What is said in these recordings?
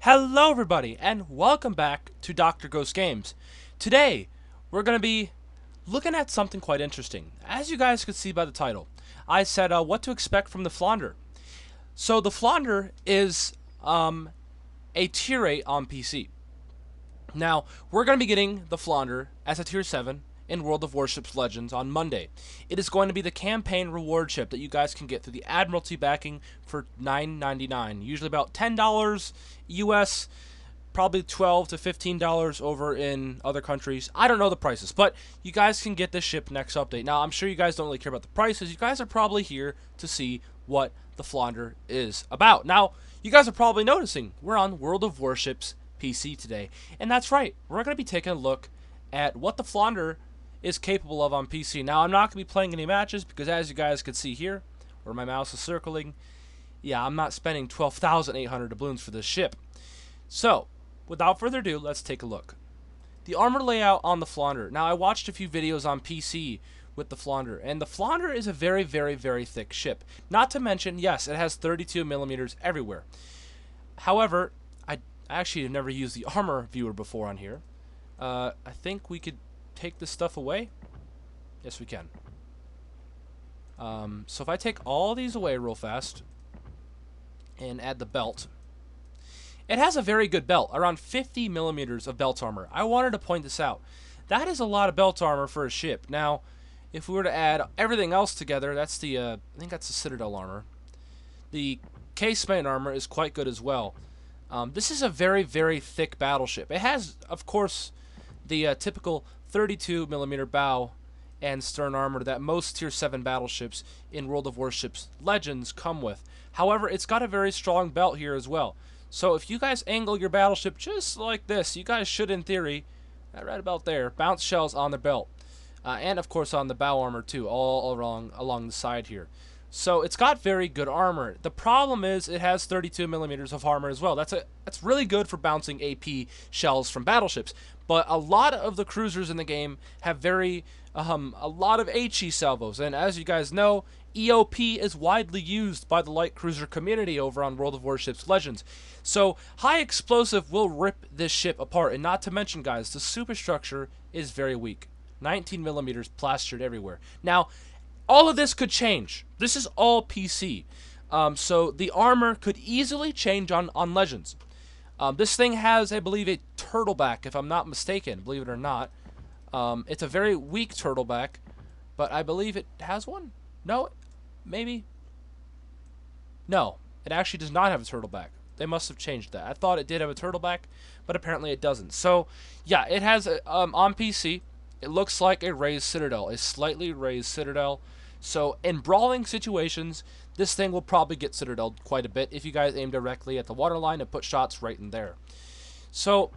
Hello everybody and welcome back to Dr. Ghost Games. Today we're going to be looking at something quite interesting. As you guys could see by the title, I said what to expect from the Flandre. So the Flandre is a tier 8 on PC. Now we're going to be getting the Flandre as a tier 7 in World of Warships Legends on Monday. It is going to be the campaign reward ship that you guys can get through the Admiralty Backing for $9.99, usually about $10 US, probably $12 to $15 over in other countries. I don't know the prices, but you guys can get this ship next update. Now, I'm sure you guys don't really care about the prices. You guys are probably here to see what the Flandre is about. Now, you guys are probably noticing we're on World of Warships PC today, and that's right. We're going to be taking a look at what the Flandre is capable of on PC. Now, I'm not going to be playing any matches because, as you guys can see here, where my mouse is circling, yeah, I'm not spending 12,800 doubloons for this ship. So, without further ado, let's take a look. The armor layout on the Flandre. Now, I watched a few videos on PC with the Flandre, and the Flandre is a very, very, very thick ship. Not to mention, yes, it has 32 millimeters everywhere. However, I actually have never used the armor viewer before on here. I think we could take this stuff away. Yes, we can. So if I take all these away real fast and add the belt, it has a very good belt, around 50 millimeters of belt armor. I wanted to point this out. That is a lot of belt armor for a ship. Now, if we were to add everything else together, that's the I think that's the Citadel armor. The casemate armor is quite good as well. This is a very, very thick battleship. It has, of course, the typical 32 millimeter bow and stern armor that most tier 7 battleships in World of Warships Legends come with. However, it's got a very strong belt here as well. So if you guys angle your battleship just like this, you guys should, in theory, right about there, bounce shells on the belt. And of course on the bow armor too, all along the side here. So it's got very good armor. The problem is it has 32 millimeters of armor as well. That's really good for bouncing AP shells from battleships. But a lot of the cruisers in the game have a lot of HE salvos, and as you guys know, EOP is widely used by the light cruiser community over on World of Warships Legends. So high explosive will rip this ship apart, and not to mention, guys, the superstructure is very weak. 19 millimeters plastered everywhere. Now, all of this could change. This is all PC. So the armor could easily change on Legends. This thing has, I believe, a turtleback, if I'm not mistaken, believe it or not. It's a very weak turtleback, but I believe it has one? No? Maybe? No, it actually does not have a turtleback. They must have changed that. I thought it did have a turtleback, but apparently it doesn't. So, yeah, it has, on PC, it looks like a raised citadel, a slightly raised citadel. So, in brawling situations, this thing will probably get citadeled quite a bit if you guys aim directly at the waterline and put shots right in there. So,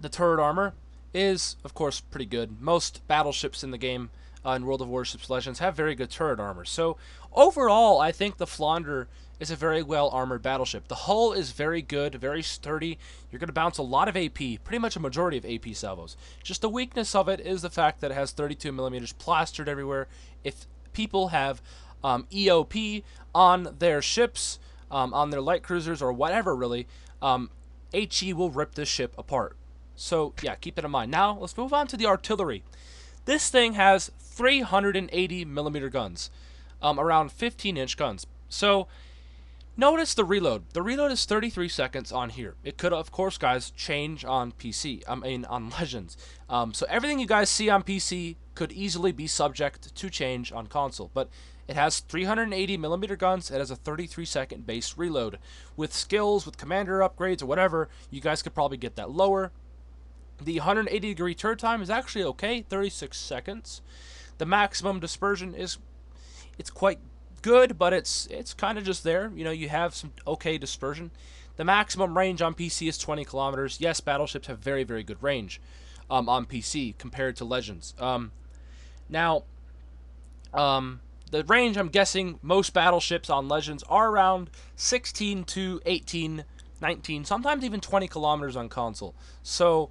the turret armor is, of course, pretty good. Most battleships in the game in World of Warships Legends have very good turret armor. So, overall, I think the Flandre is a very well-armored battleship. The hull is very good, very sturdy. You're going to bounce a lot of AP, pretty much a majority of AP salvos. Just the weakness of it is the fact that it has 32 millimeters plastered everywhere. If people have EOP on their ships, on their light cruisers, or whatever, really, HE will rip this ship apart. So, yeah, keep that in mind. Now, let's move on to the artillery. This thing has 380 millimeter guns, around 15-inch guns. So, notice the reload. The reload is 33 seconds on here. It could, of course, guys, change on PC, on Legends. So everything you guys see on PC could easily be subject to change on console. But it has 380 millimeter guns. It has a 33-second base reload. With skills, with commander upgrades, or whatever, you guys could probably get that lower. The 180-degree turn time is actually okay, 36 seconds. The maximum dispersion it's quite good, but it's kind of just there. You know, you have some okay dispersion. The maximum range on PC is 20 kilometers. Yes, battleships have very, very good range on PC compared to Legends. Now, the range, I'm guessing most battleships on Legends are around 16 to 18, 19, sometimes even 20 kilometers on console. So,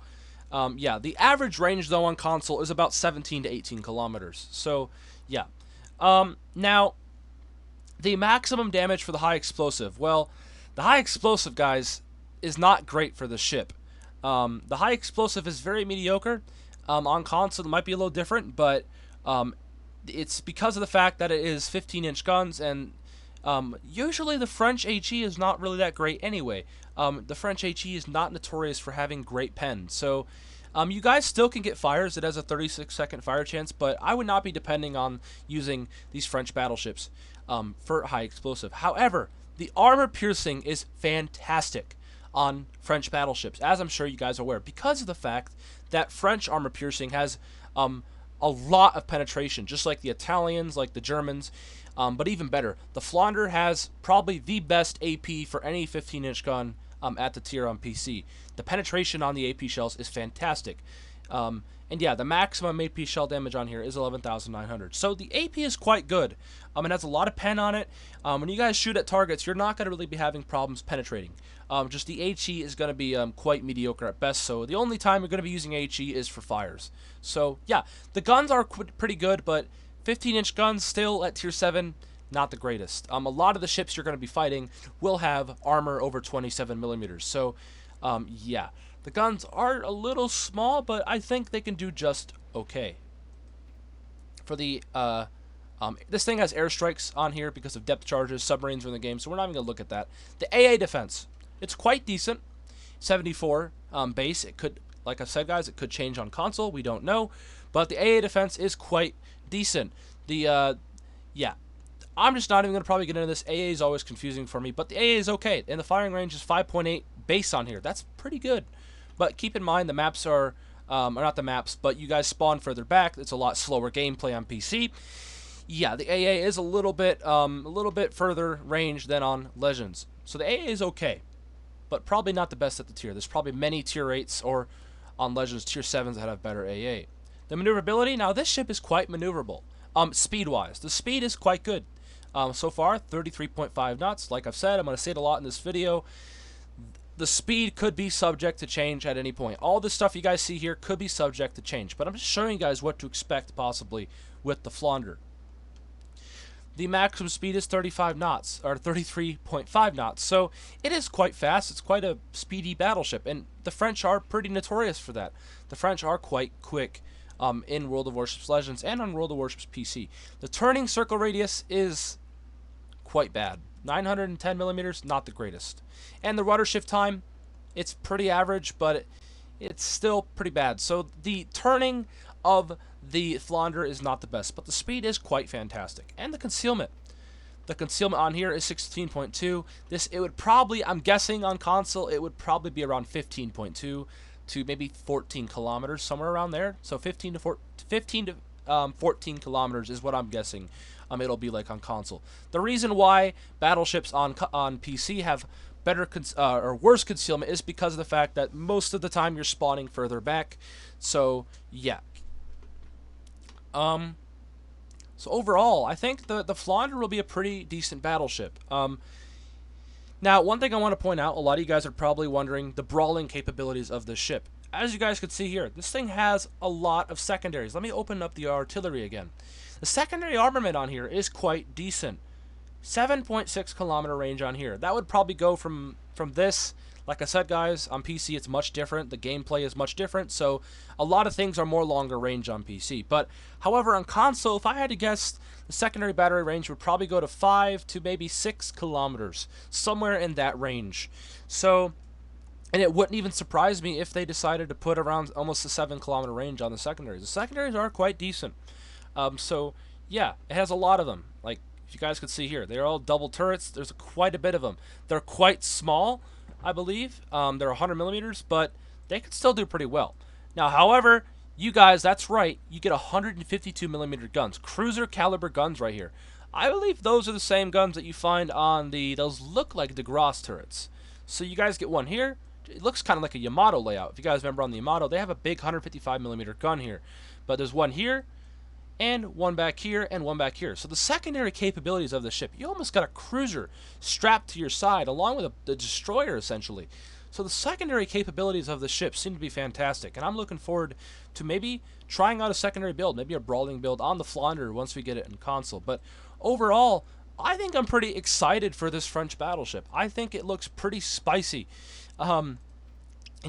yeah, the average range, though, on console is about 17 to 18 kilometers. So, yeah. Now, the maximum damage for the high explosive. Well, the high explosive, guys, is not great for the ship. The high explosive is very mediocre. On console, it might be a little different, but it's because of the fact that it is 15-inch guns, and usually the French HE is not really that great anyway. The French HE is not notorious for having great pen, so you guys still can get fires. It has a 36-second fire chance, but I would not be depending on using these French battleships for high explosive. However, the armor piercing is fantastic on French battleships, as I'm sure you guys are aware, because of the fact that French armor piercing has a lot of penetration, just like the Italians, like the Germans, but even better. The Flandre has probably the best AP for any 15-inch gun at the tier on PC. The penetration on the AP shells is fantastic. And yeah, the maximum AP shell damage on here is 11,900. So the AP is quite good. It has a lot of pen on it. When you guys shoot at targets, you're not going to really be having problems penetrating. Just the HE is going to be quite mediocre at best. So the only time you're going to be using HE is for fires. So yeah, the guns are pretty good, but 15-inch guns still at tier 7, not the greatest. A lot of the ships you're going to be fighting will have armor over 27 millimeters. So yeah. The guns are a little small, but I think they can do just okay. For the this thing has airstrikes on here because of depth charges. Submarines are in the game, so we're not even gonna look at that. The AA defense, it's quite decent. 74 base. It could, like I said, guys, it could change on console. We don't know, but the AA defense is quite decent. The yeah. I'm just not even going to probably get into this. AA is always confusing for me, but the AA is okay. And the firing range is 5.8 base on here. That's pretty good. But keep in mind the maps are, or not the maps, but you guys spawn further back. It's a lot slower gameplay on PC. Yeah, the AA is a little bit further range than on Legends. So the AA is okay, but probably not the best at the tier. There's probably many tier 8s or on Legends tier 7s that have better AA. The maneuverability, now this ship is quite maneuverable. Speed-wise, the speed is quite good. So far, 33.5 knots. Like I've said, I'm going to say it a lot in this video. The speed could be subject to change at any point. All this stuff you guys see here could be subject to change, but I'm just showing you guys what to expect possibly with the Flandre. The maximum speed is 35 knots, or 33.5 knots, so it is quite fast. It's quite a speedy battleship, and the French are pretty notorious for that. The French are quite quick in World of Warships Legends and on World of Warships PC. The turning circle radius is quite bad. 910 millimeters, not the greatest. And the rudder shift time, it's pretty average, but it's still pretty bad. So the turning of the Flandre is not the best, but the speed is quite fantastic. And the concealment. The concealment on here is 16.2. It would probably, I'm guessing on console, it would probably be around 15.2 to maybe 14 kilometers, somewhere around there. So 15 to 14 kilometers is what I'm guessing it'll be like on console. The reason why battleships on PC have better or worse concealment is because of the fact that most of the time you're spawning further back. So yeah. So overall, I think the Flandre will be a pretty decent battleship. Now, one thing I want to point out, a lot of you guys are probably wondering the brawling capabilities of this ship. As you guys can see here, this thing has a lot of secondaries. Let me open up the artillery again. The secondary armament on here is quite decent. 7.6 kilometer range on here. That would probably go from this. Like I said, guys, on PC it's much different. The gameplay is much different, so a lot of things are more longer range on PC. But, however, on console, if I had to guess, the secondary battery range would probably go to 5 to maybe 6 kilometers, somewhere in that range. So, and it wouldn't even surprise me if they decided to put around almost a 7 kilometer range on the secondaries. The secondaries are quite decent. So, yeah, it has a lot of them. Like, if you guys could see here, they're all double turrets. There's quite a bit of them. They're quite small, I believe. They're 100 millimeters, but they could still do pretty well. Now, however, you guys, that's right, you get 152 millimeter guns, cruiser caliber guns right here. I believe those are the same guns that you find on those look like DeGrasse turrets. So you guys get one here. It looks kind of like a Yamato layout. If you guys remember on the Yamato, they have a big 155 millimeter gun here. But there's one here, and one back here, and one back here. So the secondary capabilities of the ship, you almost got a cruiser strapped to your side, along with the destroyer, essentially. So the secondary capabilities of the ship seem to be fantastic, and I'm looking forward to maybe trying out a secondary build, maybe a brawling build on the Flandre once we get it in console. But overall, I think I'm pretty excited for this French battleship. I think it looks pretty spicy. And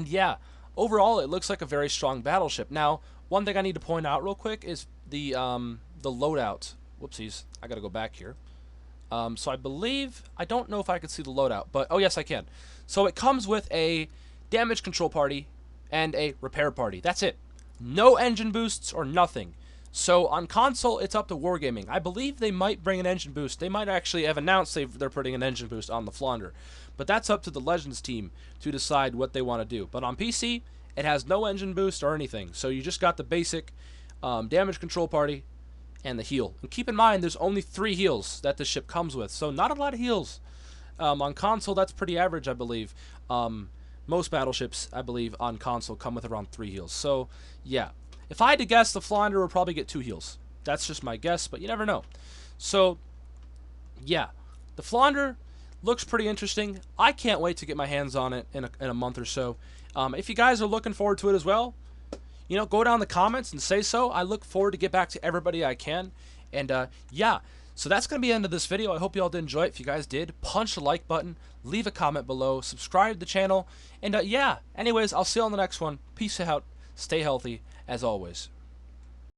yeah, overall, it looks like a very strong battleship. Now, one thing I need to point out real quick is the loadout. Whoopsies, I gotta go back here. So I believe, I don't know if I can see the loadout, but oh yes, I can. So it comes with a damage control party and a repair party. That's it. No engine boosts or nothing. So on console, it's up to Wargaming. I believe they might bring an engine boost. They might actually have announced they're putting an engine boost on the Flandre. But that's up to the Legends team to decide what they want to do. But on PC, it has no engine boost or anything. So you just got the basic damage control party and the heal. And keep in mind, there's only 3 heals that the ship comes with. So not a lot of heals. On console, that's pretty average, I believe. Most battleships, I believe, on console come with around 3 heals. So, yeah. If I had to guess, the Flandre will probably get 2 heals. That's just my guess, but you never know. So, yeah. The Flandre looks pretty interesting. I can't wait to get my hands on it in a month or so. If you guys are looking forward to it as well, you know, go down in the comments and say so. I look forward to get back to everybody I can. And, yeah. So that's going to be the end of this video. I hope you all did enjoy it. If you guys did, punch the like button, leave a comment below, subscribe to the channel, and yeah, anyways, I'll see you on the next one. Peace out, stay healthy, as always.